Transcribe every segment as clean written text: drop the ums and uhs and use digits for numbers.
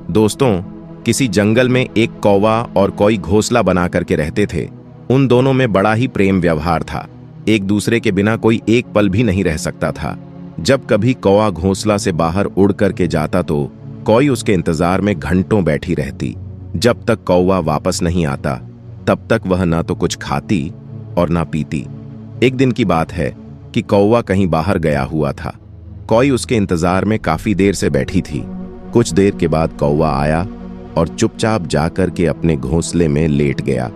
दोस्तों, किसी जंगल में एक कौवा और कोई घोंसला बना करके रहते थे। उन दोनों में बड़ा ही प्रेम व्यवहार था। एक दूसरे के बिना कोई एक पल भी नहीं रह सकता था। जब कभी कौवा घोंसला से बाहर उड़ करके जाता तो कोई उसके इंतजार में घंटों बैठी रहती। जब तक कौवा वापस नहीं आता तब तक वह ना तो कुछ खाती और ना पीती। एक दिन की बात है कि कौवा कहीं बाहर गया हुआ था। कोई उसके इंतजार में काफी देर से बैठी थी। कुछ देर के बाद कौवा आया और चुपचाप जाकर के अपने घोंसले में लेट गया।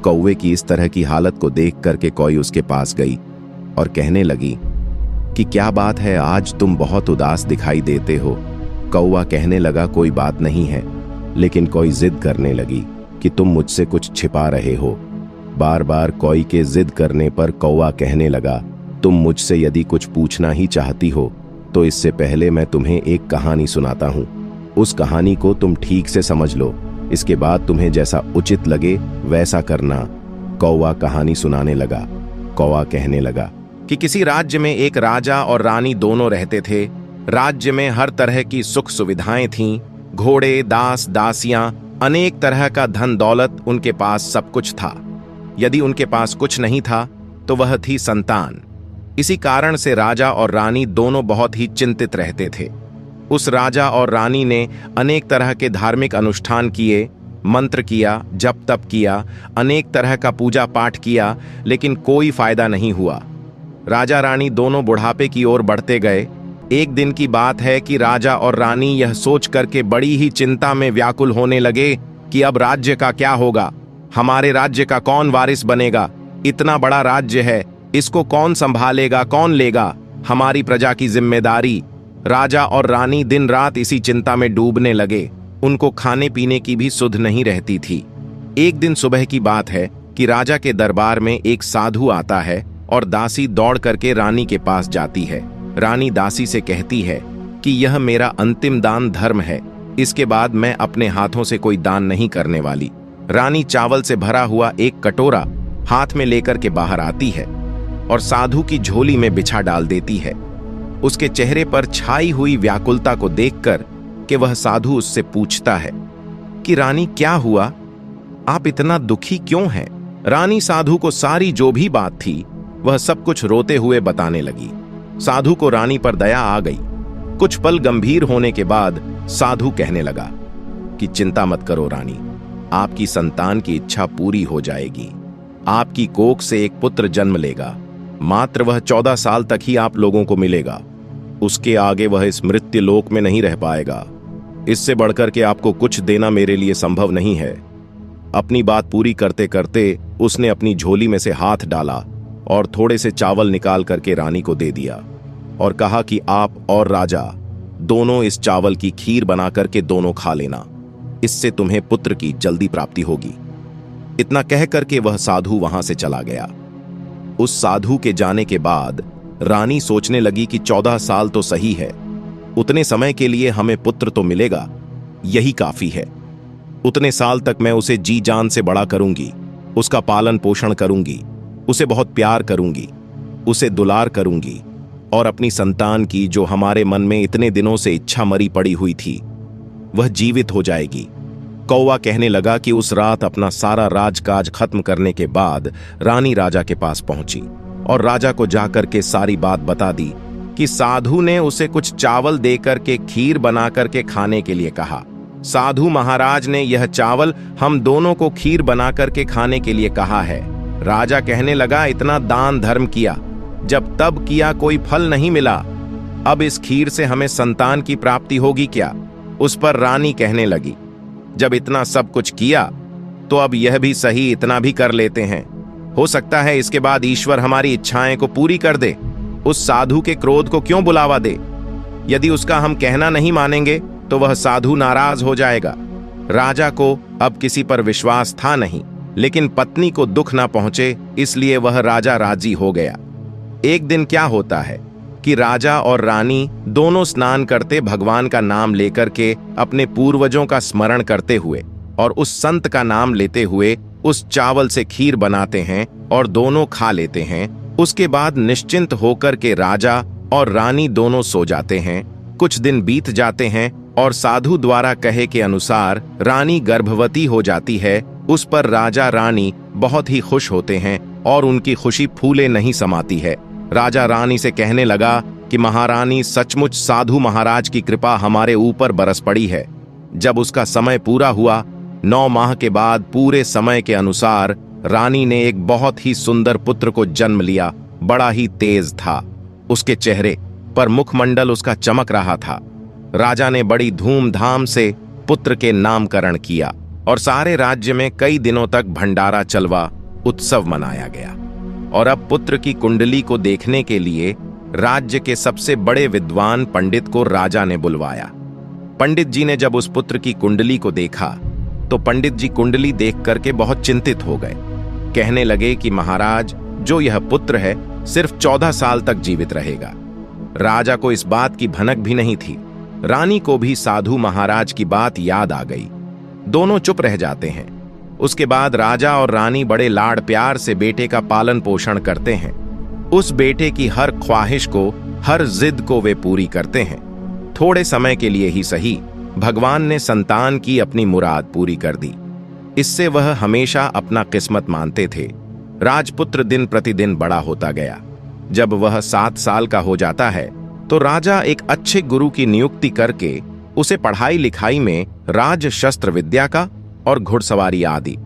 कौवे की इस तरह की हालत को देख करके कोई उसके पास गई और कहने लगी कि क्या बात है, आज तुम बहुत उदास दिखाई देते हो। कौवा कहने लगा कोई बात नहीं है, लेकिन कोई जिद करने लगी कि तुम मुझसे कुछ छिपा रहे हो। बार बार कोई के जिद करने पर कौवा कहने लगा तुम मुझसे यदि कुछ पूछना ही चाहती हो तो इससे पहले मैं तुम्हें एक कहानी सुनाता हूँ। उस कहानी को तुम ठीक से समझ लो, इसके बाद तुम्हें जैसा उचित लगे वैसा करना। कौवा कहानी सुनाने लगा। कौवा कहने लगा कि किसी राज्य में एक राजा और रानी दोनों रहते थे। राज्य में हर तरह की सुख सुविधाएं थीं। घोड़े, दास, दासियां, अनेक तरह का धन दौलत, उनके पास सब कुछ था। यदि उनके पास कुछ नहीं था तो वह थी संतान। इसी कारण से राजा और रानी दोनों बहुत ही चिंतित रहते थे। उस राजा और रानी ने अनेक तरह के धार्मिक अनुष्ठान किए, मंत्र किया, जप तप किया, अनेक तरह का पूजा पाठ किया, लेकिन कोई फायदा नहीं हुआ। राजा रानी दोनों बुढ़ापे की ओर बढ़ते गए। एक दिन की बात है कि राजा और रानी यह सोच करके बड़ी ही चिंता में व्याकुल होने लगे कि अब राज्य का क्या होगा, हमारे राज्य का कौन वारिस बनेगा। इतना बड़ा राज्य है, इसको कौन संभालेगा, कौन लेगा हमारी प्रजा की जिम्मेदारी। राजा और रानी दिन रात इसी चिंता में डूबने लगे। उनको खाने पीने की भी सुध नहीं रहती थी। एक दिन सुबह की बात है कि राजा के दरबार में एक साधु आता है और दासी दौड़ करके रानी के पास जाती है। रानी दासी से कहती है कि यह मेरा अंतिम दान धर्म है, इसके बाद मैं अपने हाथों से कोई दान नहीं करने वाली। रानी चावल से भरा हुआ एक कटोरा हाथ में लेकर के बाहर आती है और साधु की झोली में बिछा डाल देती है। उसके चेहरे पर छाई हुई व्याकुलता को देखकर कि वह साधु उससे पूछता है कि रानी क्या हुआ, आप इतना दुखी क्यों हैं। रानी साधु को सारी जो भी बात थी वह सब कुछ रोते हुए बताने लगी। साधु को रानी पर दया आ गई। कुछ पल गंभीर होने के बाद साधु कहने लगा कि चिंता मत करो रानी, आपकी संतान की इच्छा पूरी हो जाएगी। आपकी कोख से एक पुत्र जन्म लेगा। मात्र वह 14 साल तक ही आप लोगों को मिलेगा। उसके आगे वह इस मृत्यु लोक में नहीं रह पाएगा। इससे बढ़कर के आपको कुछ देना मेरे लिए संभव नहीं है। अपनी बात पूरी करते करते उसने अपनी झोली में से हाथ डाला और थोड़े से चावल निकाल करके रानी को दे दिया और कहा कि आप और राजा दोनों इस चावल की खीर बना करके दोनों खा लेना, इससे तुम्हें पुत्र की जल्दी प्राप्ति होगी। इतना कह करके वह साधु वहां से चला गया। उस साधु के जाने के बाद रानी सोचने लगी कि 14 साल तो सही है, उतने समय के लिए हमें पुत्र तो मिलेगा, यही काफी है। उतने साल तक मैं उसे जी जान से बड़ा करूंगी, उसका पालन पोषण करूंगी, उसे बहुत प्यार करूंगी, उसे दुलार करूंगी और अपनी संतान की जो हमारे मन में इतने दिनों से इच्छा मरी पड़ी हुई थी वह जीवित हो जाएगी। कौवा कहने लगा कि उस रात अपना सारा राजकाज खत्म करने के बाद रानी राजा के पास पहुंची और राजा को जाकर के सारी बात बता दी कि साधु ने उसे कुछ चावल देकर के खीर बना करके खाने के लिए कहा। साधु महाराज ने यह चावल हम दोनों को खीर बना करके खाने के लिए कहा है। राजा कहने लगा इतना दान धर्म किया, जब तब किया कोई फल नहीं मिला, अब इस खीर से हमें संतान की प्राप्ति होगी क्या। उस पर रानी कहने लगी जब इतना सब कुछ किया तो अब यह भी सही, इतना भी कर लेते हैं, हो सकता है इसके बाद ईश्वर हमारी इच्छाएं को पूरी कर दे। उस साधु के क्रोध को क्यों बुलावा दे। यदि उसका हम कहना नहीं मानेंगे तो वह साधु नाराज हो जाएगा। राजा को अब किसी पर विश्वास था नहीं, लेकिन पत्नी को दुख ना पहुंचे इसलिए वह राजा राजी हो गया। एक दिन क्या होता है कि राजा और रानी दोनों स्नान करते भगवान का नाम लेकर के अपने पूर्वजों का स्मरण करते हुए और उस संत का नाम लेते हुए उस चावल से खीर बनाते हैं और दोनों खा लेते हैं। उसके बाद निश्चिंत होकर के राजा और रानी दोनों सो जाते हैं। कुछ दिन बीत जाते हैं और साधु द्वारा कहे के अनुसार रानी गर्भवती हो जाती है। उस पर राजा रानी बहुत ही खुश होते हैं और उनकी खुशी फूले नहीं समाती है। राजा रानी से कहने लगा कि महारानी, सचमुच साधु महाराज की कृपा हमारे ऊपर बरस पड़ी है। जब उसका समय पूरा हुआ, 9 माह के बाद पूरे समय के अनुसार रानी ने एक बहुत ही सुंदर पुत्र को जन्म लिया। बड़ा ही तेज था, उसके चेहरे पर मुखमंडल उसका चमक रहा था। राजा ने बड़ी धूमधाम से पुत्र के नामकरण किया और सारे राज्य में कई दिनों तक भंडारा चलवा, उत्सव मनाया गया। और अब पुत्र की कुंडली को देखने के लिए राज्य के सबसे बड़े विद्वान पंडित को राजा ने बुलवाया। पंडित जी ने जब उस पुत्र की कुंडली को देखा तो पंडित जी कुंडली देख करके बहुत चिंतित हो गए। कहने लगे कि महाराज, जो यह पुत्र है सिर्फ 14 साल तक जीवित रहेगा। राजा को इस बात की भनक भी नहीं थी। रानी को भी साधु महाराज की बात याद आ गई। दोनों चुप रह जाते हैं। उसके बाद राजा और रानी बड़े लाड़ प्यार से बेटे का पालन पोषण करते हैं। उस बेटे की हर ख्वाहिश को, हर जिद को वे पूरी करते हैं। थोड़े समय के लिए ही सही, भगवान ने संतान की अपनी मुराद पूरी कर दी। इससे वह हमेशा अपना किस्मत मानते थे। राजपुत्र दिन प्रतिदिन बड़ा होता गया। जब वह 7 साल का हो जाता है तो राजा एक अच्छे गुरु की नियुक्ति करके उसे पढ़ाई लिखाई में राज शस्त्र विद्या का और घुड़सवारी आदि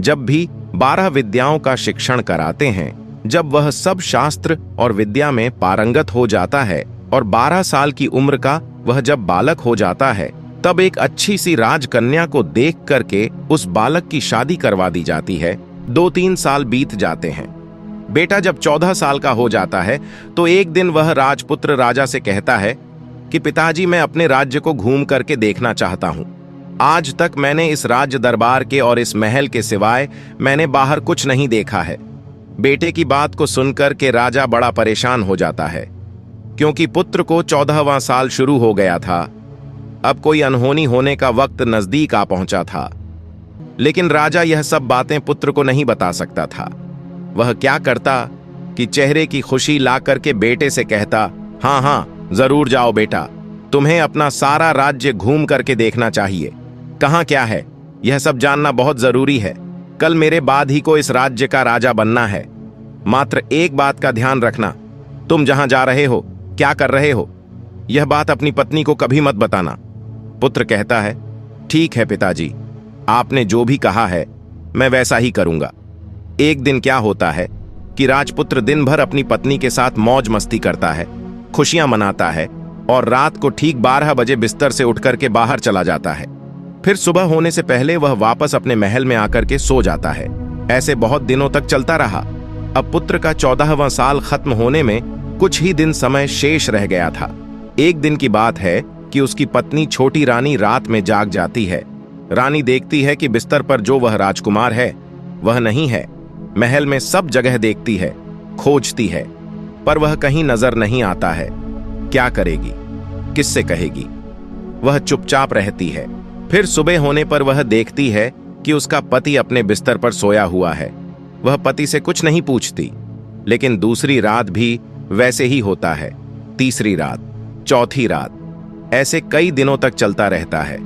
जब भी 12 विद्याओं का शिक्षण कराते हैं। जब वह सब शास्त्र और विद्या में पारंगत हो जाता है और 12 साल की उम्र का वह जब बालक हो जाता है, तब एक अच्छी सी राजकन्या को देख करके उस बालक की शादी करवा दी जाती है। 2-3 साल बीत जाते हैं। बेटा जब 14 साल का हो जाता है तो एक दिन वह राजपुत्र राजा से कहता है कि पिताजी, मैं अपने राज्य को घूम करके देखना चाहता हूं। आज तक मैंने इस राज्य दरबार के और इस महल के सिवाय मैंने बाहर कुछ नहीं देखा है। बेटे की बात को सुनकर के राजा बड़ा परेशान हो जाता है, क्योंकि पुत्र को 14वां साल शुरू हो गया था। अब कोई अनहोनी होने का वक्त नजदीक आ पहुंचा था। लेकिन राजा यह सब बातें पुत्र को नहीं बता सकता था। वह क्या करता कि चेहरे की खुशी ला करके बेटे से कहता, हाँ हाँ जरूर जाओ बेटा, तुम्हें अपना सारा राज्य घूम करके देखना चाहिए। कहाँ क्या है यह सब जानना बहुत जरूरी है। कल मेरे बाद ही को इस राज्य का राजा बनना है। मात्र एक बात का ध्यान रखना, तुम जहां जा रहे हो, क्या कर रहे हो, यह बात अपनी पत्नी को कभी मत बताना। पुत्र कहता है, ठीक है पिताजी, आपने जो भी कहा है मैं वैसा ही करूंगा। एक दिन क्या होता है कि राजपुत्र दिन भर अपनी पत्नी के साथ मौज मस्ती करता है, खुशियां मनाता है और रात को ठीक 12 बजे बिस्तर से उठकर के बाहर चला जाता है। फिर सुबह होने से पहले वह वापस अपने महल में आकर के सो जाता है। ऐसे बहुत दिनों तक चलता रहा। अब पुत्र का 14वां साल खत्म होने में कुछ ही दिन समय शेष रह गया था। एक दिन की बात है कि उसकी पत्नी छोटी रानी रात में जाग जाती है। रानी देखती है कि बिस्तर पर जो वह राजकुमार है वह नहीं है। महल में सब जगह देखती है, खोजती है, पर वह कहीं नजर नहीं आता है। क्या करेगी, किससे कहेगी? वह चुपचाप रहती है। फिर सुबह होने पर वह देखती है कि उसका पति अपने बिस्तर पर सोया हुआ है। वह पति से कुछ नहीं पूछती। लेकिन दूसरी रात भी वैसे ही होता है, तीसरी रात, चौथी रात, ऐसे कई दिनों तक चलता रहता है।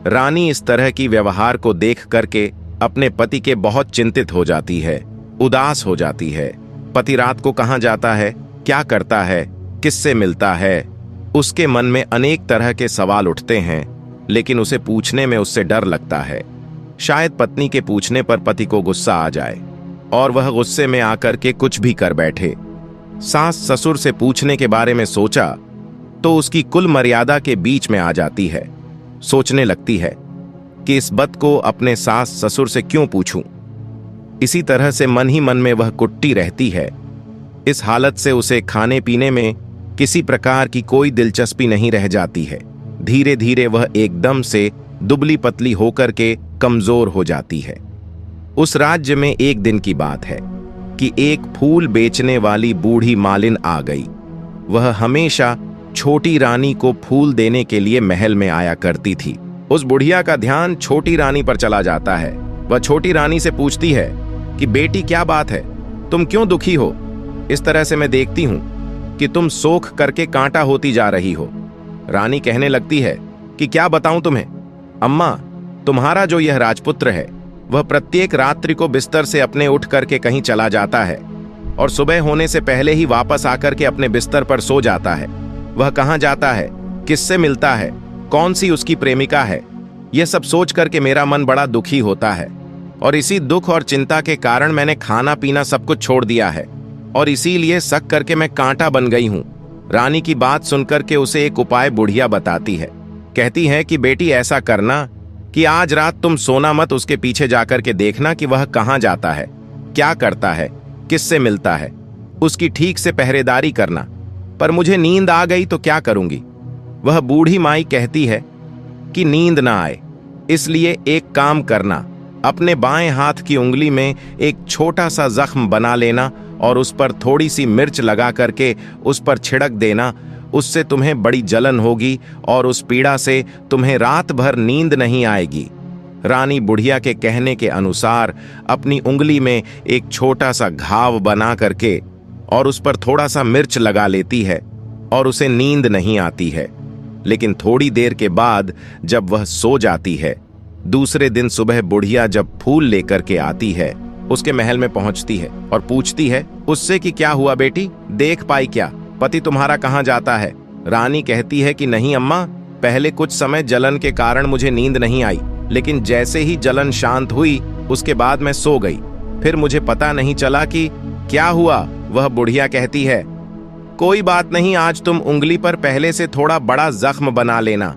रानी इस तरह की व्यवहार को देख करके अपने पति के बहुत चिंतित हो जाती है, उदास हो जाती है। पति रात को कहां जाता है, क्या करता है, किससे मिलता है, उसके मन में अनेक तरह के सवाल उठते हैं। लेकिन उसे पूछने में उससे डर लगता है। शायद पत्नी के पूछने पर पति को गुस्सा आ जाए और वह गुस्से में आकर के कुछ भी कर बैठे। सास ससुर से पूछने के बारे में सोचा तो उसकी कुल मर्यादा के बीच में आ जाती है। सोचने लगती है कि इस बात को अपने सास ससुर से क्यों पूछूं। इसी तरह से मन ही मन में वह कुट्टी रहती है। इस हालत से उसे खाने पीने में किसी प्रकार की कोई दिलचस्पी नहीं रह जाती है। धीरे धीरे वह एकदम से दुबली पतली होकर के कमजोर हो जाती है। उस राज्य में एक दिन की बात है कि एक फूल बेचने वाली बूढ़ी मालिन आ गई। वह हमेशा छोटी रानी को फूल देने के लिए महल में आया करती थी। उस बुढ़िया का ध्यान छोटी रानी पर चला जाता है। वह छोटी रानी से पूछती है कि बेटी क्या बात है, तुम क्यों दुखी हो? इस तरह से मैं देखती हूं कि तुम सोख करके कांटा होती जा रही हो। रानी कहने लगती है कि क्या बताऊं तुम्हें। अम्मा, तुम्हारा जो यह राजपुत्र है वह प्रत्येक रात्रि को बिस्तर से अपने उठ करके कहीं चला जाता है और सुबह होने से पहले ही वापस आकर के अपने बिस्तर पर सो जाता है। वह कहाँ जाता है, किससे मिलता है, कौन सी उसकी प्रेमिका है, यह सब सोच करके मेरा मन बड़ा दुखी होता है और इसी दुख और चिंता के कारण मैंने खाना पीना सब कुछ छोड़ दिया है और इसीलिए सक करके मैं कांटा बन गई हूं। रानी की बात सुनकर के उसे एक उपाय बुढ़िया बताती है। कहती है कि बेटी ऐसा करना कि आज रात तुम सोना मत, उसके पीछे जाकर के देखना कि वह कहाँ जाता है, क्या करता है, किससे मिलता है, उसकी ठीक से पहरेदारी करना। पर मुझे नींद आ गई तो क्या करूंगी। वह बूढ़ी माई कहती है कि नींद ना आए इसलिए एक काम करना, अपने बाएं हाथ की उंगली में एक छोटा सा जख्म बना लेना और उस पर थोड़ी सी मिर्च लगा करके उस पर छिड़क देना। उससे तुम्हें बड़ी जलन होगी और उस पीड़ा से तुम्हें रात भर नींद नहीं आएगी। रानी बुढ़िया के कहने के अनुसार अपनी उंगली में एक छोटा सा घाव बना करके और उस पर थोड़ा सा मिर्च लगा लेती है और उसे नींद नहीं आती है। लेकिन थोड़ी देर के बाद जब वह सो जाती है, दूसरे दिन सुबह बुढ़िया जब फूल लेकर के आती है, उसके महल में पहुंचती है और पूछती है उससे कि क्या हुआ बेटी, देख पाई क्या, पति तुम्हारा कहाँ जाता है। रानी कहती है कि नहीं अम्मा, पहले कुछ समय जलन के कारण मुझे नींद नहीं आई, लेकिन जैसे ही जलन शांत हुई उसके बाद मैं सो गई, फिर मुझे पता नहीं चला कि क्या हुआ। वह बुढ़िया कहती है कोई बात नहीं, आज तुम उंगली पर पहले से थोड़ा बड़ा जख्म बना लेना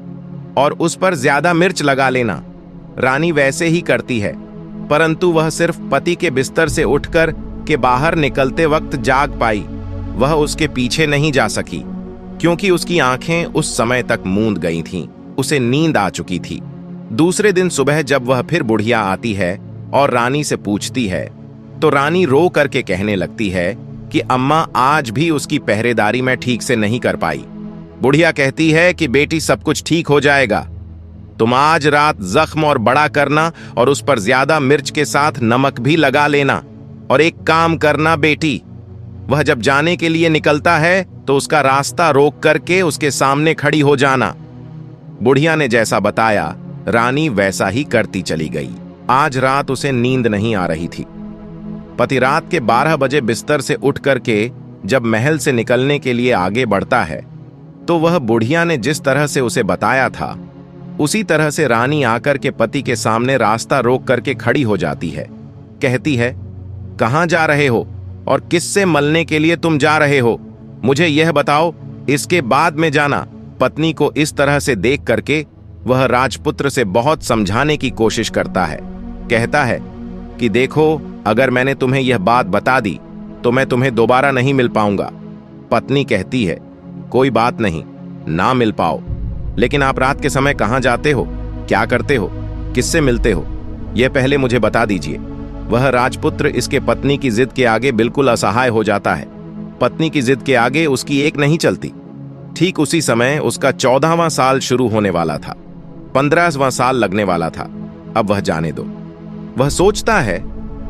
और उस पर ज्यादा मिर्च लगा लेना। रानी वैसे ही करती है, परंतु वह सिर्फ पति के बिस्तर से उठकर के बाहर निकलते वक्त जाग पाई। वह उसके पीछे नहीं जा सकी क्योंकि उसकी आंखें उस समय तक मूंद गई थीं, उसे नींद आ चुकी थी। दूसरे दिन सुबह जब वह फिर बुढ़िया आती है और रानी से पूछती है तो रानी रो करके कहने लगती है कि अम्मा, आज भी उसकी पहरेदारी मैं ठीक से नहीं कर पाई। बुढ़िया कहती है कि बेटी सब कुछ ठीक हो जाएगा, तुम आज रात जख्म और बड़ा करना और उस पर ज्यादा मिर्च के साथ नमक भी लगा लेना और एक काम करना बेटी, वह जब जाने के लिए निकलता है तो उसका रास्ता रोक करके उसके सामने खड़ी हो जाना। बुढ़िया ने जैसा बताया रानी वैसा ही करती चली गई। आज रात उसे नींद नहीं आ रही थी। पति रात के 12 बजे बिस्तर से उठ करके जब महल से निकलने के लिए आगे बढ़ता है तो वह बुढ़िया ने जिस तरह से उसे बताया था उसी तरह से रानी आकर के पति के सामने रास्ता रोक करके खड़ी हो जाती है। कहती है कहां जा रहे हो और किससे मलने के लिए तुम जा रहे हो, मुझे यह बताओ, इसके बाद में जाना। पत्नी को इस तरह से देख करके वह राजपुत्र से बहुत समझाने की कोशिश करता है। कहता है कि देखो, अगर मैंने तुम्हें यह बात बता दी तो मैं तुम्हें दोबारा नहीं मिल पाऊंगा। पत्नी कहती है कोई बात नहीं, ना मिल पाओ, लेकिन आप रात के समय कहां जाते हो, क्या करते हो, किससे मिलते हो, यह पहले मुझे बता दीजिए। वह राजपुत्र इसके पत्नी की जिद के आगे बिल्कुल असहाय हो जाता है। पत्नी की जिद के आगे उसकी एक नहीं चलती। ठीक उसी समय उसका 14वां साल शुरू होने वाला था, 15वां साल लगने वाला था। अब वह जाने दो। वह सोचता है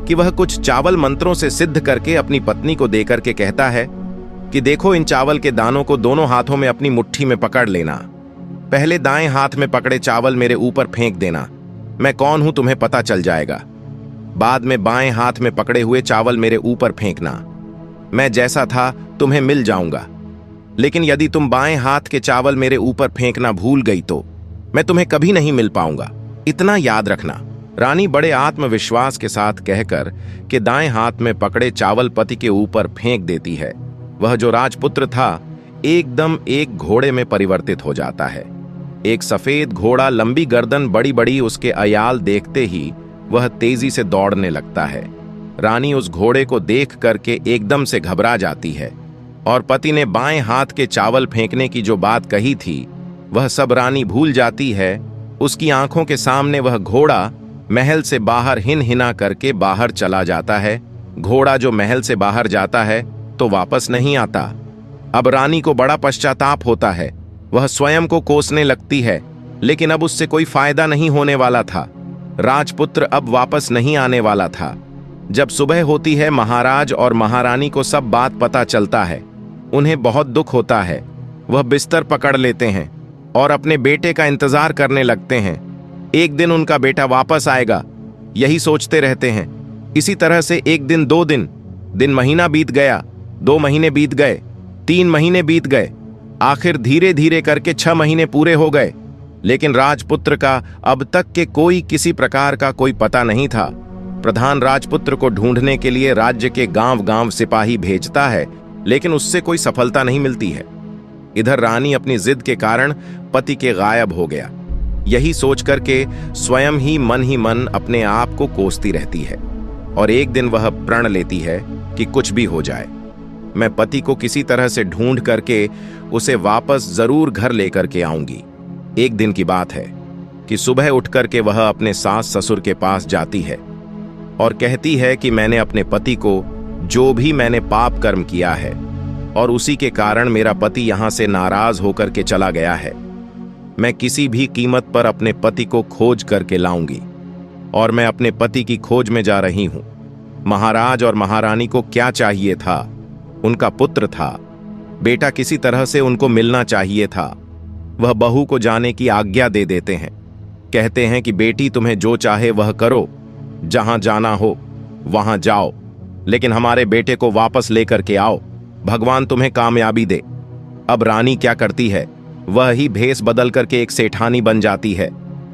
कि वह कुछ चावल मंत्रों से सिद्ध करके अपनी पत्नी को देकर के कहता है कि देखो, इन चावल के दानों को दोनों हाथों में अपनी मुट्ठी में पकड़ लेना। पहले दाएं हाथ में पकड़े चावल मेरे ऊपर फेंक देना, मैं कौन हूं तुम्हें पता चल जाएगा। बाद में बाएं हाथ में पकड़े हुए चावल मेरे ऊपर फेंकना, मैं जैसा था तुम्हें मिल जाऊंगा। लेकिन यदि तुम बाएं हाथ के चावल मेरे ऊपर फेंकना भूल गई तो मैं तुम्हें कभी नहीं मिल पाऊंगा, इतना याद रखना। रानी बड़े आत्मविश्वास के साथ कहकर कि दाएं हाथ में पकड़े चावल पति के ऊपर फेंक देती है। वह जो राजपुत्र था एकदम एक घोड़े में परिवर्तित हो जाता है। एक सफेद घोड़ा, लंबी गर्दन, बड़ी बड़ी उसके अयाल देखते ही वह तेजी से दौड़ने लगता है। रानी उस घोड़े को देख करके एकदम से घबरा जाती है और पति ने बाएं हाथ के चावल फेंकने की जो बात कही थी वह सब रानी भूल जाती है। उसकी आंखों के सामने वह घोड़ा महल से बाहर हिन हिना करके बाहर चला जाता है। घोड़ा जो महल से बाहर जाता है तो वापस नहीं आता। अब रानी को बड़ा पश्चाताप होता है। वह स्वयं को कोसने लगती है, लेकिन अब उससे कोई फायदा नहीं होने वाला था। राजपुत्र अब वापस नहीं आने वाला था। जब सुबह होती है, महाराज और महारानी को सब बात पता चलता है। उन्हें बहुत दुख होता है। वह बिस्तर पकड़ लेते हैं और अपने बेटे का इंतजार करने लगते हैं। एक दिन उनका बेटा वापस आएगा, यही सोचते रहते हैं। इसी तरह से एक दिन, 2 दिन, महीना बीत गया, 2 महीने बीत गए, 3 महीने बीत गए, आखिर धीरे धीरे करके 6 महीने पूरे हो गए। लेकिन राजपुत्र का अब तक के कोई किसी प्रकार का कोई पता नहीं था। प्रधान राजपुत्र को ढूंढने के लिए राज्य के गांव गांव सिपाही भेजता है, लेकिन उससे कोई सफलता नहीं मिलती है। इधर रानी अपनी जिद के कारण पति के गायब हो गया, यही सोच करके स्वयं ही मन अपने आप को कोसती रहती है। और एक दिन वह प्रण लेती है कि कुछ भी हो जाए, मैं पति को किसी तरह से ढूंढ करके उसे वापस जरूर घर लेकर के आऊंगी। एक दिन की बात है कि सुबह उठ करके वह अपने सास ससुर के पास जाती है और कहती है कि मैंने अपने पति को, जो भी मैंने पाप कर्म किया है और उसी के कारण मेरा पति यहां से नाराज होकर के चला गया है, मैं किसी भी कीमत पर अपने पति को खोज करके लाऊंगी। और मैं अपने पति की खोज में जा रही हूं। महाराज और महारानी को क्या चाहिए था? उनका पुत्र था, बेटा किसी तरह से उनको मिलना चाहिए था। वह बहू को जाने की आज्ञा दे देते हैं, कहते हैं कि बेटी तुम्हें जो चाहे वह करो, जहां जाना हो वहां जाओ, लेकिन हमारे बेटे को वापस लेकर के आओ, भगवान तुम्हें कामयाबी दे। अब रानी क्या करती है, वह ही भेष बदल करके एक सेठानी बन जाती है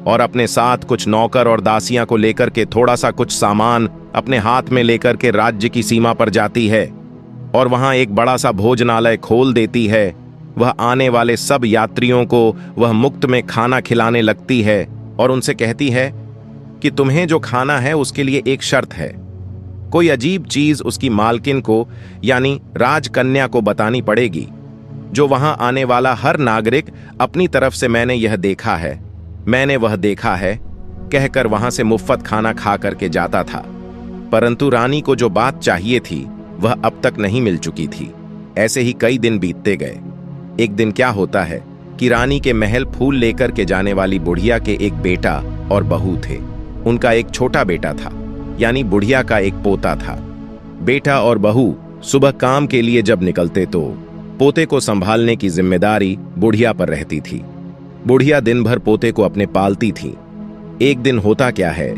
और अपने साथ कुछ नौकर और दासियां को लेकर के थोड़ा सा कुछ सामान अपने हाथ में लेकर के राज्य की सीमा पर जाती है और वहां एक बड़ा सा भोजनालय खोल देती है। वह आने वाले सब यात्रियों को वह मुफ्त में खाना खिलाने लगती है और उनसे कहती है कि तुम्हें जो खाना है उसके लिए एक शर्त है। कोई अजीब चीज उसकी मालकिन को यानी राजकन्या को बतानी पड़ेगी, जो वहां आने वाला हर नागरिक अपनी तरफ से मैंने यह देखा है, मैंने वह देखा है कहकर वहां से मुफ्त खाना खा करके जाता था। परंतु रानी को जो बात चाहिए थी वह अब तक नहीं मिल चुकी थी। ऐसे ही कई दिन बीतते गए। एक दिन क्या होता है कि रानी के महल फूल लेकर के जाने वाली बुढ़िया के एक बेटा और बहू थे। उनका एक छोटा बेटा था, यानी बुढ़िया का एक पोता था। बेटा और बहू सुबह काम के लिए जब निकलते तो पोते को संभालने की जिम्मेदारी बुढ़िया पर रहती थी। बुढ़िया दिन भर पोते को अपने पालती थी। एक दिन होता क्या है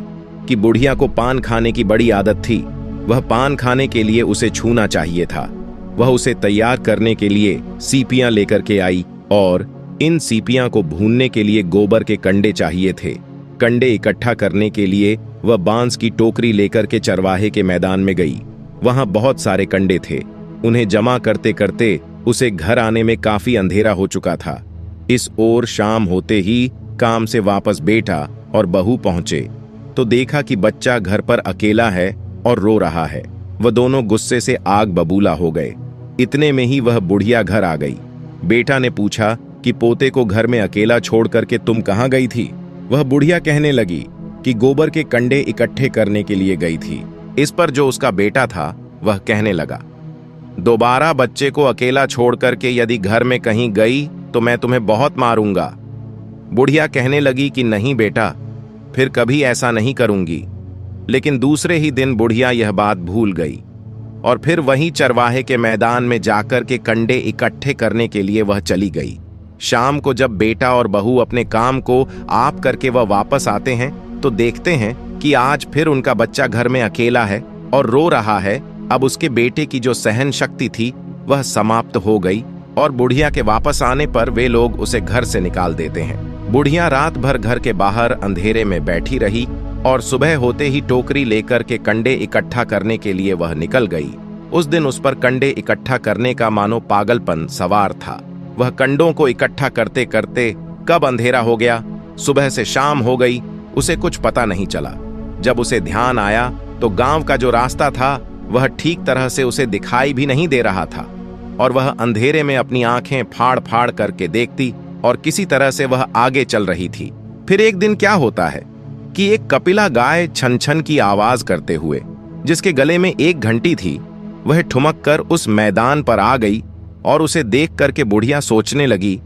कि बुढ़िया को पान खाने की बड़ी आदत थी। वह पान खाने के लिए उसे छूना चाहिए था। वह उसे तैयार करने के लिए सीपियां लेकर के आई और इन सीपियां को भूनने के लिए गोबर के कंडे चाहिए थे। कंडे इकट्ठा करने के लिए वह बांस की टोकरी लेकर के चरवाहे के मैदान में गई। वहां बहुत सारे कंडे थे। उन्हें जमा करते करते उसे घर आने में काफी अंधेरा हो चुका था। इस ओर शाम होते ही काम से वापस बेटा और बहू पहुंचे तो देखा कि बच्चा घर पर अकेला है और रो रहा है। वह दोनों गुस्से से आग बबूला हो गए। इतने में ही वह बुढ़िया घर आ गई। बेटा ने पूछा कि पोते को घर में अकेला छोड़ करके तुम कहां गई थी? वह बुढ़िया कहने लगी कि गोबर के कंडे इकट्ठे करने के लिए गई थी। इस पर जो उसका बेटा था वह कहने लगा, दोबारा बच्चे को अकेला छोड़ करके यदि घर में कहीं गई तो मैं तुम्हें बहुत मारूंगा। बुढ़िया कहने लगी कि नहीं बेटा, फिर कभी ऐसा नहीं करूंगी। लेकिन दूसरे ही दिन बुढ़िया यह बात भूल गई और फिर वहीं चरवाहे के मैदान में जाकर के कंडे इकट्ठे करने के लिए वह चली गई। शाम को जब बेटा और बहू अपने काम को आप करके वह वापस आते हैं तो देखते हैं कि आज फिर उनका बच्चा घर में अकेला है और रो रहा है। अब उसके बेटे की जो सहन शक्ति थी वह समाप्त हो गई और बुढ़िया के वापस आने पर वे लोग उसे घर से निकाल देते हैं। बुढ़िया रात भर घर के बाहर अंधेरे में बैठी रही और सुबह होते ही टोकरी लेकर के कंडे इकट्ठा करने के लिए वह निकल गई। उस दिन उस पर कंडे इकट्ठा करने का मानो पागलपन सवार था। वह कंडों को इकट्ठा करते करते कब अंधेरा हो गया, सुबह से शाम हो गई, उसे कुछ पता नहीं चला। जब उसे ध्यान आया तो गांव का जो रास्ता था वह ठीक तरह से उसे दिखाई भी नहीं दे रहा था और वह अंधेरे में अपनी आंखें फाड़ फाड़ करके देखती और किसी तरह से वह आगे चल रही थी। फिर एक दिन क्या होता है कि एक कपिला गाय छन छन की आवाज करते हुए, जिसके गले में एक घंटी थी, वह ठुमक कर उस मैदान पर आ गई और उसे देख करके बुढ़िया सोचने लगी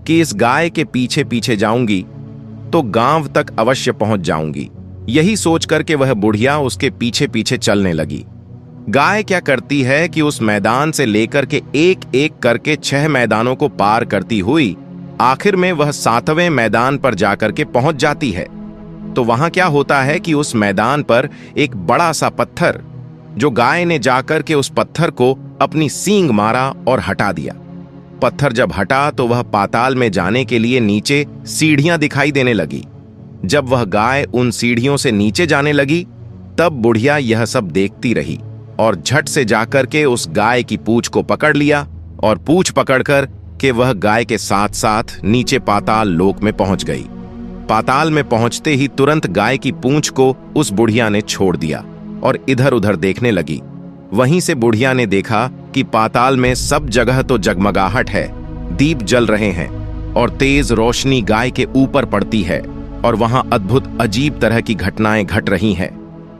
कि इस गाय के पीछे पीछे जाऊंगी तो गांव तक अवश्य पहुंच जाऊंगी। यही सोच करके वह बुढ़िया उसके पीछे पीछे चलने लगी। गाय क्या करती है कि उस मैदान से लेकर के एक एक करके 6 मैदानों को पार करती हुई आखिर में वह 7वें मैदान पर जाकर के पहुंच जाती है। तो वहां क्या होता है कि उस मैदान पर एक बड़ा सा पत्थर, जो गाय ने जाकर के उस पत्थर को अपनी सींग मारा और हटा दिया। पत्थर जब हटा तो वह पाताल में जाने के लिए नीचे सीढ़ियां दिखाई देने लगी। जब वह गाय उन सीढ़ियों से नीचे जाने लगी, तब बुढ़िया यह सब देखती रही और झट से जाकर के उस गाय की पूंछ को पकड़ लिया और पूंछ पकड़कर के वह गाय के साथ साथ नीचे पाताल लोक में पहुंच गई। पाताल में पहुंचते ही तुरंत गाय की पूंछ को उस बुढ़िया ने छोड़ दिया और इधर उधर देखने लगी। वहीं से बुढ़िया ने देखा कि पाताल में सब जगह तो जगमगाहट है, दीप जल रहे हैं और तेज रोशनी गाय के ऊपर पड़ती है और वहां अद्भुत अजीब तरह की घटनाएं घट रही हैं।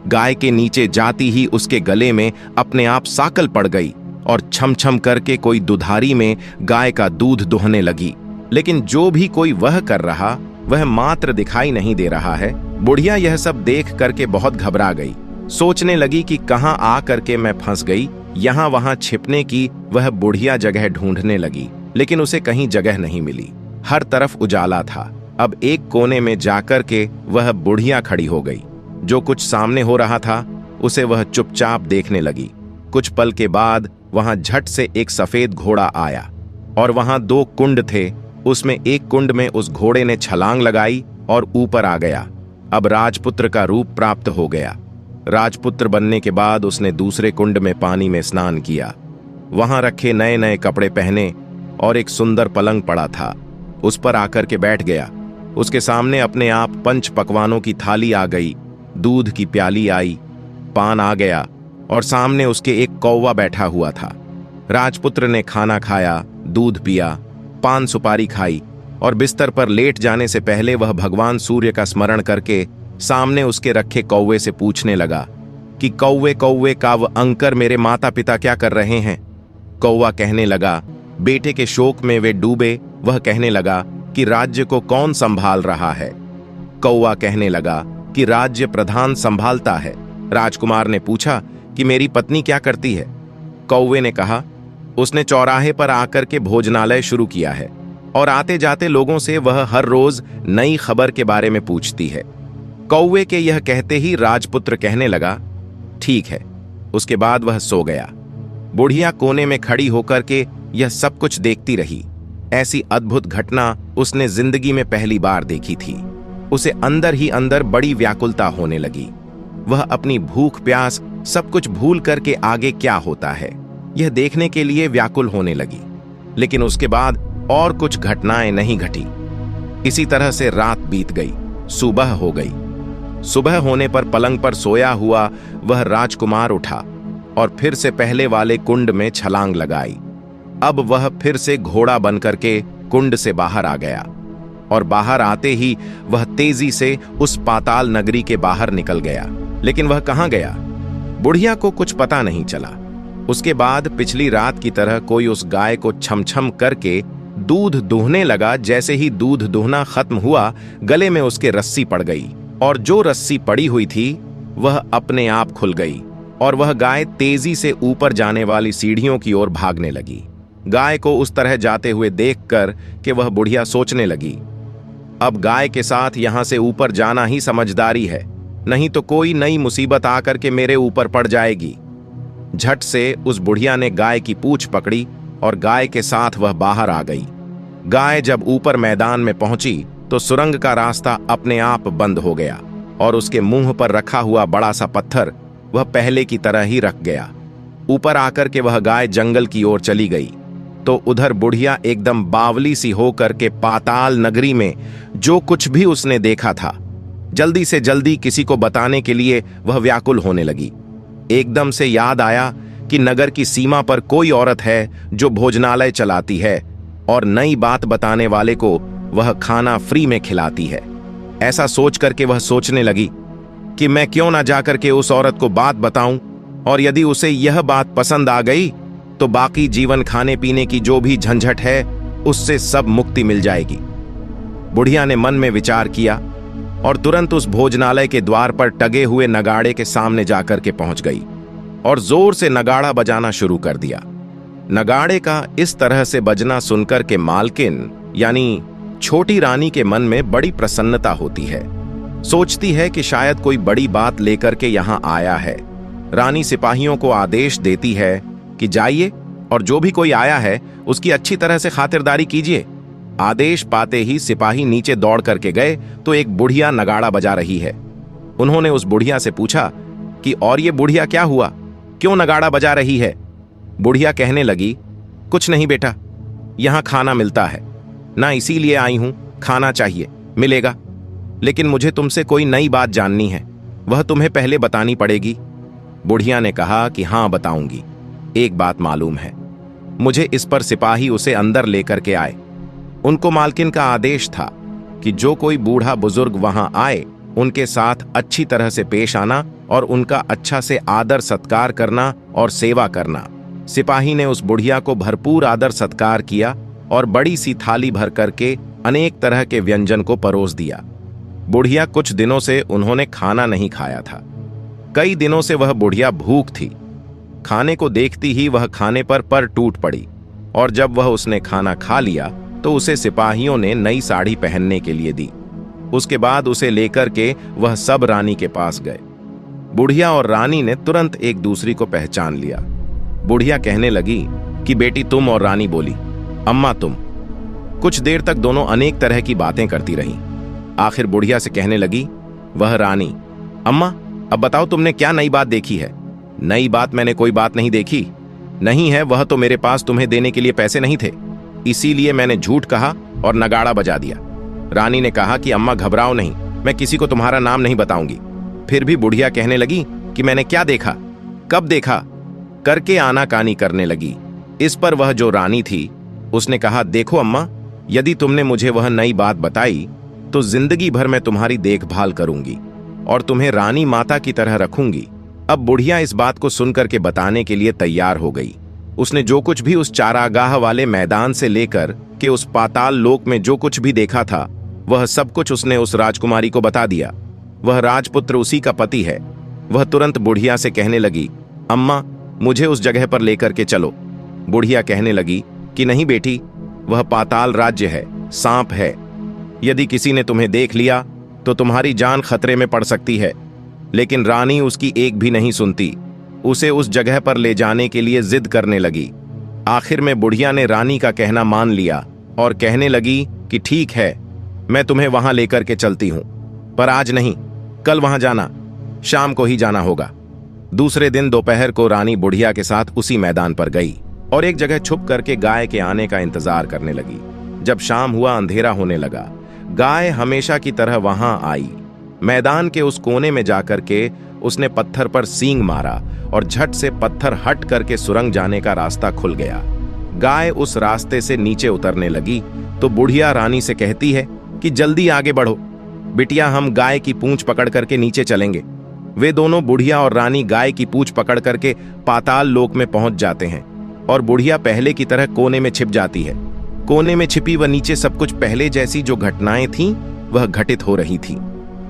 गाय के नीचे जाती ही उसके गले में अपने आप साकल पड़ गई और छम छम करके कोई दुधारी में गाय का दूध दुहने लगी। लेकिन जो भी कोई वह कर रहा, वह मात्र दिखाई नहीं दे रहा है। बुढ़िया यह सब देख करके बहुत घबरा गई। सोचने लगी कि कहां आ करके मैं फंस गई। यहां वहां छिपने की वह बुढ़िया जगह ढूंढने लगी, लेकिन उसे कहीं जगह नहीं मिली। हर तरफ उजाला था। अब एक कोने में जाकर के वह बुढ़िया खड़ी हो गई। जो कुछ सामने हो रहा था उसे वह चुपचाप देखने लगी। कुछ पल के बाद वहां झट से एक सफेद घोड़ा आया और वहां 2 कुंड थे। उसमें एक कुंड में उस घोड़े ने छलांग लगाई और ऊपर आ गया। अब राजपुत्र का रूप प्राप्त हो गया। राजपुत्र बनने के बाद उसने दूसरे कुंड में पानी में स्नान किया। वहां रखे नए नए कपड़े पहने और एक सुंदर पलंग पड़ा था, उस पर आकर के बैठ गया। उसके सामने अपने आप 5 पकवानों की थाली आ गई, दूध की प्याली आई, पान आ गया और सामने उसके एक कौवा बैठा हुआ था। राजपुत्र ने खाना खाया, दूध पिया, पान सुपारी खाई और बिस्तर पर लेट जाने से पहले वह भगवान सूर्य का स्मरण करके सामने उसके रखे कौवे से पूछने लगा कि कौवे कौवे काव अंकर, मेरे माता पिता क्या कर रहे हैं? कौवा कहने लगा, बेटे के शोक में वे डूबे। वह कहने लगा कि राज्य को कौन संभाल रहा है? कौवा कहने लगा कि राज्य प्रधान संभालता है। राजकुमार ने पूछा कि मेरी पत्नी क्या करती है? कौवे ने कहा, उसने चौराहे पर आकर के भोजनालय शुरू किया है और आते जाते लोगों से वह हर रोज नई खबर के बारे में पूछती है। कौवे के यह कहते ही राजपुत्र कहने लगा, ठीक है। उसके बाद वह सो गया। बुढ़िया कोने में खड़ी होकर के यह सब कुछ देखती रही। ऐसी अद्भुत घटना उसने जिंदगी में पहली बार देखी थी। उसे अंदर ही अंदर बड़ी व्याकुलता होने लगी। वह अपनी भूख प्यास सब कुछ भूल करके आगे क्या होता है यह देखने के लिए व्याकुल होने लगी। लेकिन उसके बाद और कुछ घटनाएं नहीं घटी। इसी तरह से रात बीत गई, सुबह हो गई। सुबह होने पर पलंग पर सोया हुआ वह राजकुमार उठा और फिर से पहले वाले कुंड में छलांग लगाई। अब वह फिर से घोड़ा बनकर के कुंड से बाहर आ गया और बाहर आते ही वह तेजी से उस पाताल नगरी के बाहर निकल गया। लेकिन वह कहां गया, बुढ़िया को कुछ पता नहीं चला। उसके बाद पिछली रात की तरह कोई उस गाय को छमछम करके दूध दुहने लगा। जैसे ही दूध दुहना खत्म हुआ, गले में उसके रस्सी पड़ गई और जो रस्सी पड़ी हुई थी वह अपने आप खुल गई और वह गाय तेजी से ऊपर जाने वाली सीढ़ियों की ओर भागने लगी। गाय को उस तरह जाते हुए देखकर कि वह बुढ़िया सोचने लगी, अब गाय के साथ यहां से ऊपर जाना ही समझदारी है, नहीं तो कोई नई मुसीबत आकर के मेरे ऊपर पड़ जाएगी। झट से उस बुढ़िया ने गाय की पूंछ पकड़ी और गाय के साथ वह बाहर आ गई। गाय जब ऊपर मैदान में पहुंची तो सुरंग का रास्ता अपने आप बंद हो गया और उसके मुंह पर रखा हुआ बड़ा सा पत्थर वह पहले की तरह ही रख गया। ऊपर आकर के वह गाय जंगल की ओर चली गई तो उधर बुढ़िया एकदम बावली सी होकर के पाताल नगरी में जो कुछ भी उसने देखा था जल्दी से जल्दी किसी को बताने के लिए वह व्याकुल होने लगी। एकदम से याद आया कि नगर की सीमा पर कोई औरत है जो भोजनालय चलाती है और नई बात बताने वाले को वह खाना फ्री में खिलाती है। ऐसा सोच करके वह सोचने लगी कि मैं क्यों ना जाकर के उस औरत को बात बताऊं और यदि उसे यह बात पसंद आ गई तो बाकी जीवन खाने पीने की जो भी झंझट है उससे सब मुक्ति मिल जाएगी। बुढ़िया ने मन में विचार किया और तुरंत उस भोजनालय के द्वार पर टगे हुए नगाड़े के सामने जाकर के पहुंच गई और जोर से नगाड़ा बजाना शुरू कर दिया। नगाड़े का इस तरह से बजना सुनकर के मालकिन यानी छोटी रानी के मन में बड़ी प्रसन्नता होती है। सोचती है कि शायद कोई बड़ी बात लेकर के यहां आया है। रानी सिपाहियों को आदेश देती है कि जाइए और जो भी कोई आया है उसकी अच्छी तरह से खातिरदारी कीजिए। आदेश पाते ही सिपाही नीचे दौड़ करके गए तो एक बुढ़िया नगाड़ा बजा रही है। उन्होंने उस बुढ़िया से पूछा कि और ये बुढ़िया क्या हुआ, क्यों नगाड़ा बजा रही है? बुढ़िया कहने लगी, कुछ नहीं बेटा, यहां खाना मिलता है ना, इसीलिए आई हूं, खाना चाहिए, मिलेगा। लेकिन मुझे तुमसे कोई नई बात जाननी है, वह तुम्हें पहले बतानी पड़ेगी। बुढ़िया ने कहा कि हां बताऊंगी। एक बात मालूम है मुझे। इस पर सिपाही उसे अंदर लेकर के आए। उनको मालकिन का आदेश था कि जो कोई बूढ़ा बुजुर्ग वहां आए उनके साथ अच्छी तरह से पेश आना और उनका अच्छा से आदर सत्कार करना और सेवा करना। सिपाही ने उस बुढ़िया को भरपूर आदर सत्कार किया और बड़ी सी थाली भर करके अनेक तरह के व्यंजन को परोस दिया। बुढ़िया कुछ दिनों से उन्होंने खाना नहीं खाया था। कई दिनों से वह बुढ़िया भूख थी। खाने को देखती ही वह खाने पर टूट पड़ी और जब वह उसने खाना खा लिया तो उसे सिपाहियों ने नई साड़ी पहनने के लिए दी। उसके बाद उसे लेकर के वह सब रानी के पास गए। बुढ़िया और रानी ने तुरंत एक दूसरी को पहचान लिया। बुढ़िया कहने लगी कि बेटी तुम, और रानी बोली अम्मा तुम। कुछ देर तक दोनों अनेक तरह की बातें करती रहीं। आखिर बुढ़िया से कहने लगी वह रानी, अम्मा अब बताओ तुमने क्या नई बात देखी है? नई बात मैंने कोई बात नहीं देखी। नहीं है, वह तो मेरे पास तुम्हें देने के लिए पैसे नहीं थे, इसीलिए मैंने झूठ कहा और नगाड़ा बजा दिया। रानी ने कहा कि अम्मा घबराओ नहीं, मैं किसी को तुम्हारा नाम नहीं बताऊंगी। फिर भी बुढ़िया कहने लगी कि मैंने क्या देखा, कब देखा, करके आनाकानी करने लगी। इस पर वह जो रानी थी उसने कहा, देखो अम्मा, यदि तुमने मुझे वह नई बात बताई तो जिंदगी भर मैं तुम्हारी देखभाल करूंगी और तुम्हें रानी माता की तरह रखूंगी। अब बुढ़िया इस बात को सुनकर के बताने के लिए तैयार हो गई। उसने जो कुछ भी उस चारागाह वाले मैदान से लेकर के उस पाताल लोक में जो कुछ भी देखा था वह सब कुछ उसने उस राजकुमारी को बता दिया। वह राजपुत्र उसी का पति है। वह तुरंत बुढ़िया से कहने लगी, अम्मा मुझे उस जगह पर लेकर के चलो। बुढ़िया कहने लगी कि नहीं बेटी, वह पाताल राज्य है, सांप है। यदि किसी ने तुम्हें देख लिया तो तुम्हारी जान खतरे में पड़ सकती है। लेकिन रानी उसकी एक भी नहीं सुनती, उसे उस जगह पर ले जाने के लिए जिद करने लगी। आखिर में बुढ़िया ने रानी का कहना मान लिया और कहने लगी कि ठीक है, मैं तुम्हें वहां लेकर के चलती हूं, पर आज नहीं, कल वहां जाना, शाम को ही जाना होगा। दूसरे दिन दोपहर को रानी बुढ़िया के साथ उसी मैदान पर गई और एक जगह छुप करके गाय के आने का इंतजार करने लगी। जब शाम हुआ, अंधेरा होने लगा। गाय हमेशा की तरह वहां आई। मैदान के उस कोने में जाकर के उसने पत्थर पर सींग मारा और झट से पत्थर हट करके सुरंग जाने का रास्ता खुल गया। गाय उस रास्ते से नीचे उतरने लगी तो बुढ़िया रानी से कहती है कि जल्दी आगे बढ़ो बिटिया, हम गाय की पूंछ पकड़ करके नीचे चलेंगे। वे दोनों, बुढ़िया और रानी, गाय की पूंछ पकड़ करके पाताल लोक में पहुंच जाते हैं और बुढ़िया पहले की तरह कोने में छिप जाती है। कोने में छिपी व नीचे सब कुछ पहले जैसी जो घटनाएं थीं वह घटित हो रही थी।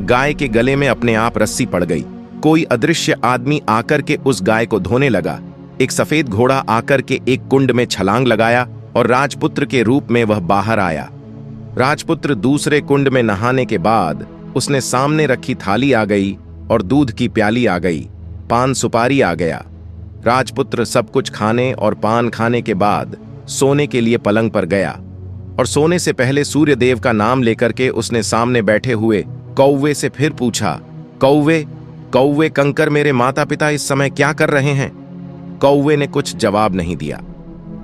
गाय के गले में अपने आप रस्सी पड़ गई। कोई अदृश्य आदमी आकर के उस गाय को धोने लगा। एक सफेद घोड़ा आकर के एक कुंड में छलांग लगाया और राजपुत्र के रूप में वह बाहर आया। राजपुत्र दूसरे कुंड में नहाने के बाद उसने सामने रखी थाली आ गई और दूध की प्याली आ गई, पान सुपारी आ गया। राजपुत्र सब कुछ खाने और पान खाने के बाद सोने के लिए पलंग पर गया और सोने से पहले सूर्यदेव का नाम लेकर के उसने सामने बैठे हुए कौवे से फिर पूछा, कौवे कौवे कंकर, मेरे माता पिता इस समय क्या कर रहे हैं? कौवे ने कुछ जवाब नहीं दिया,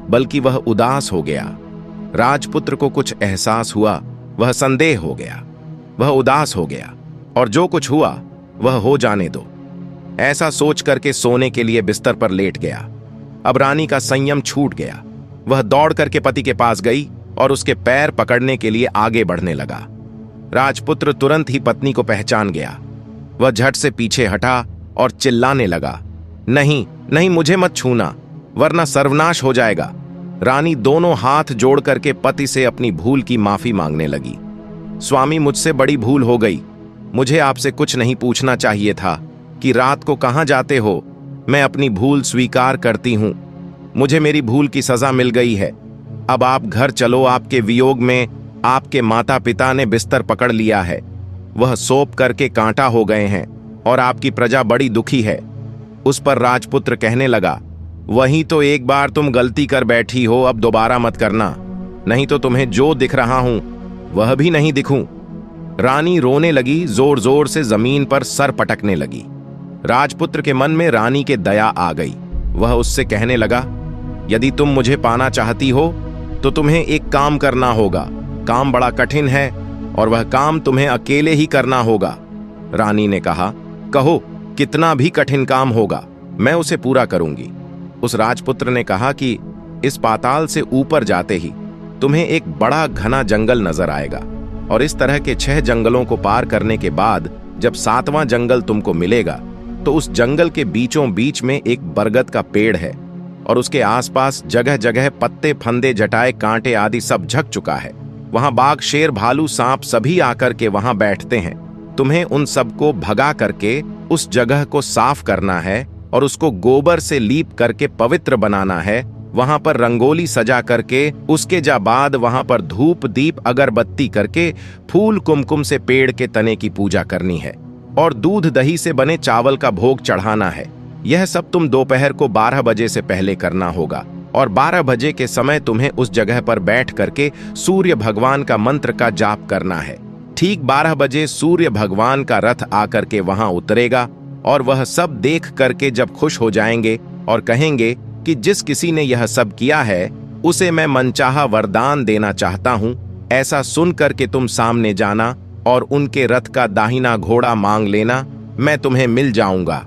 बल्कि वह उदास हो गया। राजपुत्र को कुछ एहसास हुआ, वह संदेह हो गया, वह उदास हो गया और जो कुछ हुआ वह हो जाने दो, ऐसा सोच करके सोने के लिए बिस्तर पर लेट गया। अब रानी का संयम छूट गया। वह दौड़ करके पति के पास गई और उसके पैर पकड़ने के लिए आगे बढ़ने लगा। राजपुत्र तुरंत ही पत्नी को पहचान गया। वह झट से पीछे हटा और चिल्लाने लगा, नहीं नहीं, मुझे मत छूना वरना सर्वनाश हो जाएगा। रानी दोनों हाथ जोड़ करके पति से अपनी भूल की माफी मांगने लगी। स्वामी, मुझसे बड़ी भूल हो गई। मुझे आपसे कुछ नहीं पूछना चाहिए था कि रात को कहां जाते हो। मैं अपनी भूल स्वीकार करती हूं। मुझे मेरी भूल की सजा मिल गई है। अब आप घर चलो, आपके वियोग में आपके माता पिता ने बिस्तर पकड़ लिया है, वह सौंप करके कांटा हो गए हैं और आपकी प्रजा बड़ी दुखी है। उस पर राजपुत्र कहने लगा, वहीं तो एक बार तुम गलती कर बैठी हो, अब दोबारा मत करना, नहीं तो तुम्हें जो दिख रहा हूं वह भी नहीं दिखूं। रानी रोने लगी, जोर जोर से जमीन पर सर पटकने लगी। राजपुत्र के मन में रानी के दया आ गई। वह उससे कहने लगा, यदि तुम मुझे पाना चाहती हो तो तुम्हें एक काम करना होगा। काम बड़ा कठिन है और वह काम तुम्हें अकेले ही करना होगा। रानी ने कहा, कहो, कितना भी कठिन काम होगा, मैं उसे पूरा करूंगी। उस राजपुत्र ने कहा कि इस पाताल से ऊपर जाते ही तुम्हें एक बड़ा घना जंगल नजर आएगा और इस तरह के 6 जंगलों को पार करने के बाद जब 7वां जंगल तुमको मिलेगा तो उस जंगल के बीचों बीच में एक बरगद का पेड़ है और उसके आसपास जगह जगह पत्ते, फंदे, जटाए, कांटे आदि सब झक चुका है। वहां बाघ, शेर, भालू, सांप सभी आकर के वहां बैठते हैं। तुम्हें उन सबको भगा करके उस जगह को साफ करना है और उसको गोबर से लीप करके पवित्र बनाना है। वहां पर रंगोली सजा करके उसके जा बाद वहां पर धूप, दीप, अगरबत्ती करके फूल, कुमकुम से पेड़ के तने की पूजा करनी है और दूध दही से बने चावल का भोग चढ़ाना है। यह सब तुम दोपहर को 12 बजे से पहले करना होगा और 12 बजे के समय तुम्हें उस जगह पर बैठ करके सूर्य भगवान का मंत्र का जाप करना है। ठीक 12 बजे सूर्य भगवान का रथ आकर के वहां उतरेगा और वह सब देख करके जब खुश हो जाएंगे और कहेंगे कि जिस किसी ने यह सब किया है उसे मैं मनचाहा वरदान देना चाहता हूं, ऐसा सुन करके तुम सामने जाना और उनके रथ का दाहिना घोड़ा मांग लेना, मैं तुम्हें मिल जाऊंगा।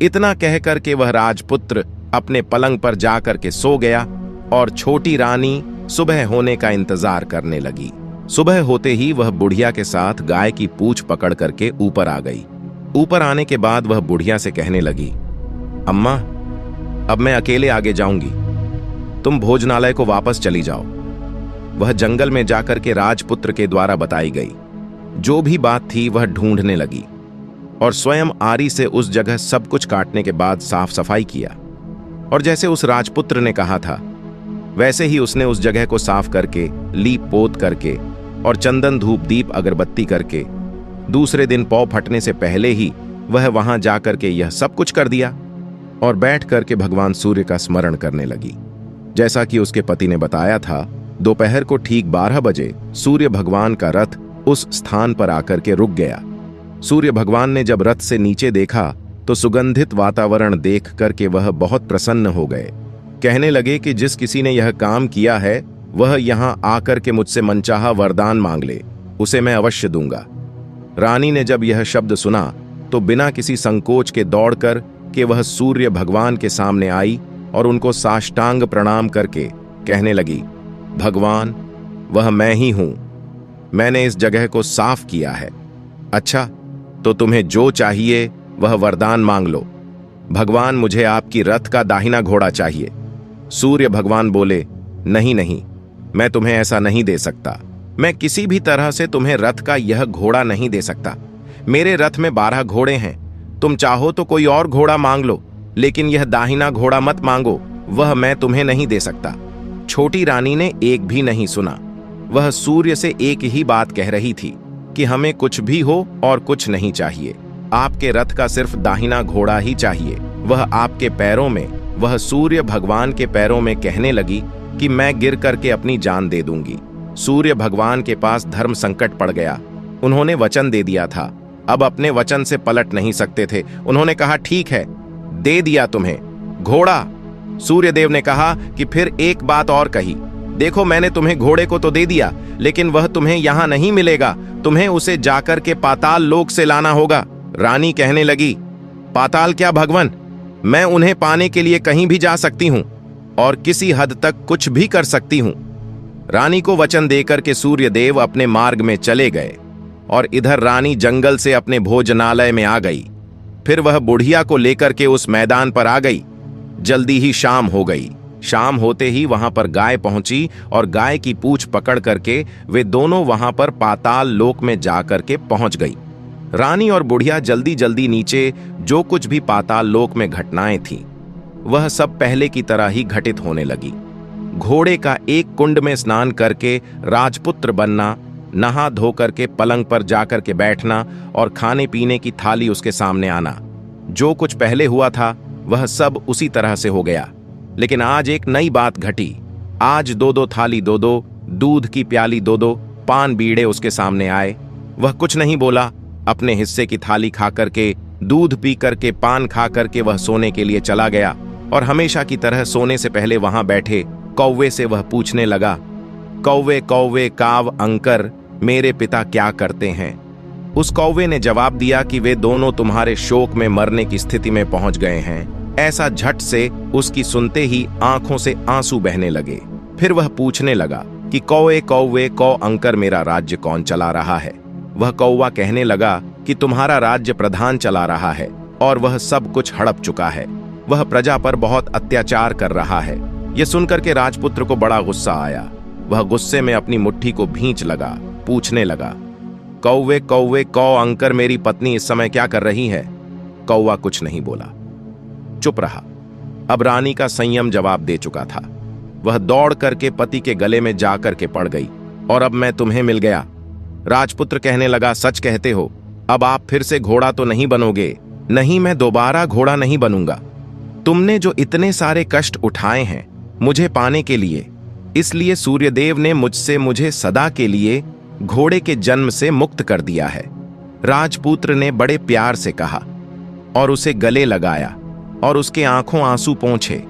इतना कह करके वह राजपुत्र अपने पलंग पर जाकर के सो गया और छोटी रानी सुबह होने का इंतजार करने लगी। सुबह होते ही वह बुढ़िया के साथ गाय की पूंछ पकड़ करके ऊपर आ गई। ऊपर आने के बाद वह बुढ़िया से कहने लगी, अम्मा, अब मैं अकेले आगे जाऊंगी, तुम भोजनालय को वापस चली जाओ। वह जंगल में जाकर के राजपुत्र के द्वारा बताई गई जो भी बात थी वह ढूंढने लगी और स्वयं आरी से उस जगह सब कुछ काटने के बाद साफ सफाई किया और जैसे उस राजपुत्र ने कहा था वैसे ही उसने उस जगह को साफ करके, लीप पोत करके और चंदन, धूप, दीप, अगरबत्ती करके दूसरे दिन पौ फटने से पहले ही वह वहां जाकर के यह सब कुछ कर दिया और बैठ करके भगवान सूर्य का स्मरण करने लगी। जैसा कि उसके पति ने बताया था, दोपहर को ठीक 12 बजे सूर्य भगवान का रथ उस स्थान पर आकर के रुक गया। सूर्य भगवान ने जब रथ से नीचे देखा तो सुगंधित वातावरण देख करके वह बहुत प्रसन्न हो गए। कहने लगे कि जिस किसी ने यह काम किया है वह यहां आकर के मुझसे मनचाहा वरदान मांग ले, उसे मैं अवश्य दूंगा। रानी ने जब यह शब्द सुना तो बिना किसी संकोच के दौड़कर के वह सूर्य भगवान के सामने आई और उनको साष्टांग प्रणाम करके कहने लगी, भगवान, वह मैं ही हूं, मैंने इस जगह को साफ किया है। अच्छा, तो तुम्हें जो चाहिए वह वरदान मांग लो। भगवान, मुझे आपकी रथ का दाहिना घोड़ा चाहिए। सूर्य भगवान बोले, नहीं नहीं, मैं तुम्हें ऐसा नहीं दे सकता। मैं किसी भी तरह से तुम्हें रथ का यह घोड़ा नहीं दे सकता। मेरे रथ में 12 घोड़े हैं, तुम चाहो तो कोई और घोड़ा मांग लो, लेकिन यह दाहिना घोड़ा मत मांगो, वह मैं तुम्हें नहीं दे सकता। छोटी रानी ने एक भी नहीं सुना। वह सूर्य से एक ही बात कह रही थी कि हमें कुछ भी हो और कुछ नहीं चाहिए, आपके रथ का सिर्फ दाहिना घोड़ा ही चाहिए। वह आपके पैरों में, वह सूर्य भगवान के पैरों में कहने लगी कि मैं गिर करके अपनी जान दे दूंगी। सूर्य भगवान के पास धर्म संकट पड़ गया। उन्होंने वचन दे दिया था, अब अपने वचन से पलट नहीं सकते थे। उन्होंने कहा, ठीक है, दे दिया तुम्हें घोड़ा। सूर्यदेव ने कहा कि फिर एक बात और कही, देखो मैंने तुम्हें घोड़े को तो दे दिया, लेकिन वह तुम्हें यहां नहीं मिलेगा, तुम्हें उसे जाकर के पाताल लोक से लाना होगा। रानी कहने लगी, पाताल क्या भगवान, मैं उन्हें पाने के लिए कहीं भी जा सकती हूं और किसी हद तक कुछ भी कर सकती हूं। रानी को वचन देकर के सूर्यदेव अपने मार्ग में चले गए और इधर रानी जंगल से अपने भोजनालय में आ गई। फिर वह बुढ़िया को लेकर के उस मैदान पर आ गई। जल्दी ही शाम हो गई। शाम होते ही वहां पर गाय पहुंची और गाय की पूंछ पकड़ करके वे दोनों वहां पर पाताल लोक में जाकर के पहुंच गई। रानी और बुढ़िया जल्दी जल्दी नीचे जो कुछ भी पाताल लोक में घटनाएं थीं वह सब पहले की तरह ही घटित होने लगी। घोड़े का एक कुंड में स्नान करके राजपुत्र बनना, नहा धो करके पलंग पर जाकर के बैठना और खाने पीने की थाली उसके सामने आना। जो कुछ पहले हुआ था वह सब उसी तरह से हो गया। लेकिन आज एक नई बात घटी। आज दो दो थाली दो दो, दूध की प्याली दो दो, पान बीड़े उसके सामने आए। वह कुछ नहीं बोला। अपने हिस्से की थाली खा करके, दूध पी करके, पान खा करके वह सोने के लिए चला गया और हमेशा की तरह सोने से पहले वहां बैठे कौवे से वह पूछने लगा, कौवे कौवे काव अंकर, मेरे पिता क्या करते हैं? उस कौवे ने जवाब दिया कि वे दोनों तुम्हारे शोक में मरने की स्थिति में पहुंच गए हैं। ऐसा झट से उसकी सुनते ही आंखों से आंसू बहने लगे। फिर वह पूछने लगा कि कौवे कौवे कौ अंकर, मेरा राज्य कौन चला रहा है? वह कौवा कहने लगा कि तुम्हारा राज्य प्रधान चला रहा है और वह सब कुछ हड़प चुका है। वह प्रजा पर बहुत अत्याचार कर रहा है। यह सुनकर के राजपुत्र को बड़ा गुस्सा आया। वह गुस्से में अपनी मुट्ठी को भींच लगा, पूछने लगा, कौवे कौवे कौ अंकर, मेरी पत्नी इस समय क्या कर रही है? कौवा कुछ नहीं बोला, चुप रहा। अब रानी का संयम जवाब दे चुका था। वह दौड़ करके पति के गले में जाकर के पड़ गई। और अब मैं तुम्हें मिल गया। राजपुत्र कहने लगा, सच कहते हो? अब आप फिर से घोड़ा तो नहीं बनोगे? नहीं, मैं दोबारा घोड़ा नहीं बनूंगा। तुमने जो इतने सारे कष्ट उठाए हैं मुझे पाने के लिए, इसलिए सूर्यदेव ने मुझे सदा के लिए घोड़े के जन्म से मुक्त कर दिया है। राजपुत्र ने बड़े प्यार से कहा और उसे गले लगाया और उसके आंखों आंसू पोंछे।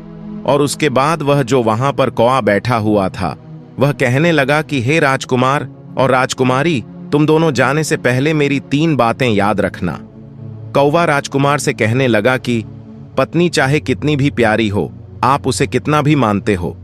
और उसके बाद वह जो वहां पर कौआ बैठा हुआ था वह कहने लगा कि हे राजकुमार और राजकुमारी, तुम दोनों जाने से पहले मेरी 3 बातें याद रखना। कौवा राजकुमार से कहने लगा कि पत्नी चाहे कितनी भी प्यारी हो, आप उसे कितना भी मानते हो,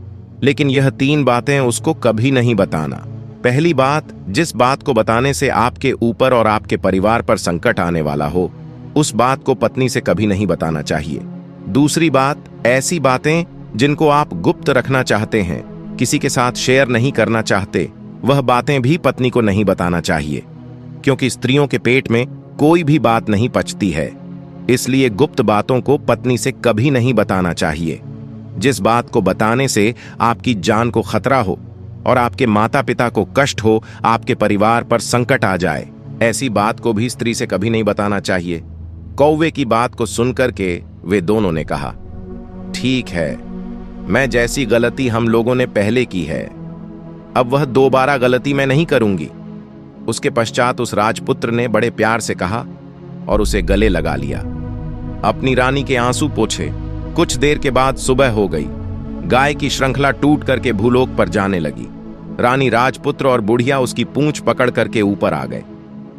लेकिन यह 3 बातें उसको कभी नहीं बताना। पहली बात, जिस बात को बताने से आपके ऊपर और आपके परिवार पर संकट आने वाला हो, उस बात को पत्नी से कभी नहीं बताना चाहिए। दूसरी बात, ऐसी बातें जिनको आप गुप्त रखना चाहते हैं, किसी के साथ शेयर नहीं करना चाहते, वह बातें भी पत्नी को नहीं बताना चाहिए, क्योंकि स्त्रियों के पेट में कोई भी बात नहीं पचती है। इसलिए गुप्त बातों को पत्नी से कभी नहीं बताना चाहिए। जिस बात को बताने से आपकी जान को खतरा हो और आपके माता पिता को कष्ट हो, आपके परिवार पर संकट आ जाए, ऐसी बात को भी स्त्री से कभी नहीं बताना चाहिए। कौवे की बात को सुनकर के वे दोनों ने कहा, ठीक है, मैं जैसी गलती हम लोगों ने पहले की है, अब वह दोबारा गलती मैं नहीं करूंगी। उसके पश्चात उस राजपुत्र ने बड़े प्यार से कहा और उसे गले लगा लिया। अपनी रानी के आंसू पोंछे। कुछ देर के बाद सुबह हो गई। गाय की श्रृंखला टूट करके भूलोक पर जाने लगी। रानी, राजपुत्र और बुढ़िया उसकी पूंछ पकड़ करके ऊपर आ गए।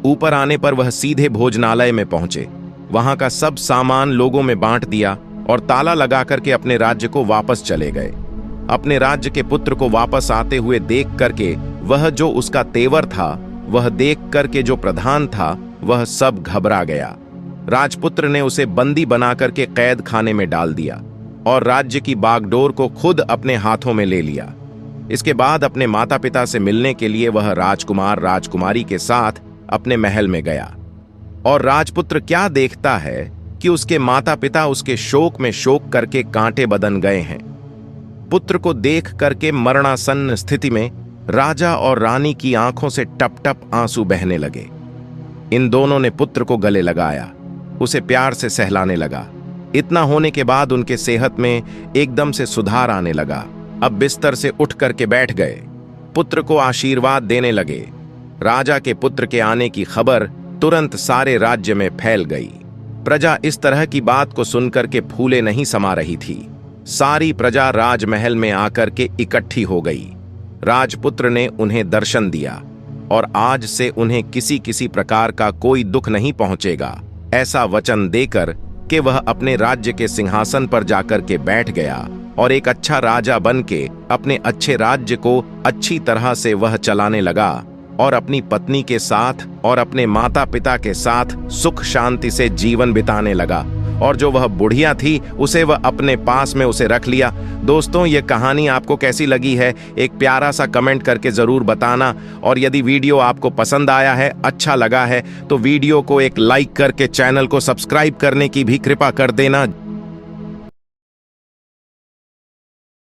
ऊपर आने पर वह सीधे भोजनालय में पहुंचे। वहां का सब सामान लोगों में बांट दिया और ताला लगा करके अपने राज्य को वापस चले गए। अपने राज्य के पुत्र को वापस आते हुए देख करके वह जो उसका तेवर था, वह देख करके जो प्रधान था, वह सब घबरा गया। राजपुत्र ने उसे बंदी बनाकर के कैद खाने में डाल दिया और राज्य की बागडोर को खुद अपने हाथों में ले लिया। इसके बाद अपने माता पिता से मिलने के लिए वह राजकुमार राजकुमारी के साथ अपने महल में गया। और राजपुत्र क्या देखता है कि उसके माता पिता उसके शोक में शोक करके कांटे बदन गए हैं। पुत्र को देख करके मरणासन्न स्थिति में राजा और रानी की आंखों से टप टप आंसू बहने लगे। इन दोनों ने पुत्र को गले लगाया, उसे प्यार से सहलाने लगा। इतना होने के बाद उनके सेहत में एकदम से सुधार आने लगा। अब बिस्तर से उठ करके बैठ गए, पुत्र को आशीर्वाद देने लगे। राजा के पुत्र के आने की खबर तुरंत सारे राज्य में फैल गई। प्रजा इस तरह की बात को सुनकर के फूले नहीं समा रही थी। सारी प्रजा राजमहल में आकर के इकट्ठी हो गई। राजपुत्र ने उन्हें दर्शन दिया और आज से उन्हें किसी किसी प्रकार का कोई दुख नहीं पहुंचेगा, ऐसा वचन देकर कि वह अपने राज्य के सिंहासन पर जाकर के बैठ गया और एक अच्छा राजा बन के अपने अच्छे राज्य को अच्छी तरह से वह चलाने लगा और अपनी पत्नी के साथ और अपने माता पिता के साथ सुख शांति से जीवन बिताने लगा। और जो वह बुढ़िया थी उसे वह अपने पास में उसे रख लिया। दोस्तों, ये कहानी आपको कैसी लगी है, एक प्यारा सा कमेंट करके जरूर बताना। और यदि वीडियो आपको पसंद आया है, अच्छा लगा है, तो वीडियो को एक लाइक करके चैनल को सब्सक्राइब करने की भी कृपा कर देना।